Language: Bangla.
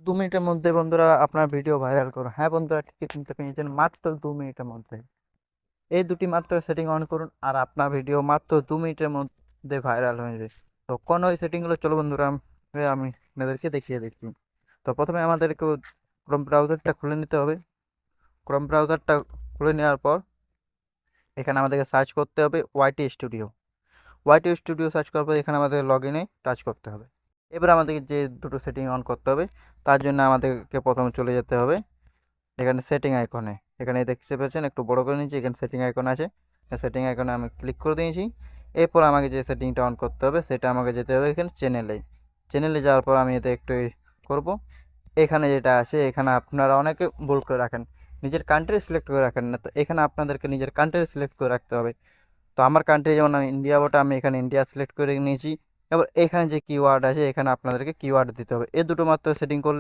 2 মিনিটের মধ্যে বন্ধুরা আপনার ভিডিও ভাইরাল করুন। হ্যাঁ বন্ধুরা, ঠিকই শুনতে পেয়েছেন, মাত্র 2 মিনিটের মধ্যে। এই দুটি মাত্র সেটিং অন করুন আর আপনার ভিডিও মাত্র 2 মিনিটের মধ্যে ভাইরাল হয়ে যাবে। তো কোন ওই সেটিংগুলো চলো বন্ধুরা, আমি আপনাদেরকে দেখিয়ে দিচ্ছি। তো প্রথমে আমাদেরকে ক্রোম ব্রাউজারটা খুলে নিতে হবে। ক্রোম ব্রাউজারটা খুলে নেওয়ার পর এখানে আমাদেরকে সার্চ করতে হবে YT studio. YT studio search করার পর এখানে আমাদের লগ ইনে টাচ করতে হবে। এবার আমাদেরকে যে দুটো সেটিং অন করতে হবে, তার জন্য আমাদেরকে প্রথমে চলে যেতে হবে এখানে সেটিং আইকনে। এখানে দেখতে পাচ্ছেন, একটু বড় করে নিয়েছি, এখানে সেটিং আইকন আছে। সেটিং আইকনে আমি ক্লিক করে দিয়েছি। এরপর আমাকে যে সেটিংটা অন করতে হবে সেটা আমাকে যেতে হবে এখানে চ্যানেলে। চ্যানেলে যাওয়ার পর আমি এতে একটু করব। এখানে যেটা আছে, এখানে আপনারা অনেকে ভুল করে রাখেন, নিজের কান্ট্রি সিলেক্ট করে রাখেন না। তো এখানে আপনাদেরকে নিজের কান্ট্রি সিলেক্ট করে রাখতে হবে। তো আমার কান্ট্রি যেমন আমি ইন্ডিয়া, ওটা আমি এখানে ইন্ডিয়া সিলেক্ট করে নিয়েছি। এবার এখানে যে কিওয়ার্ড আছে, এখানে আপনাদেরকে কিওয়ার্ড দিতে হবে। এই দুটো মাত্র সেটিং করলে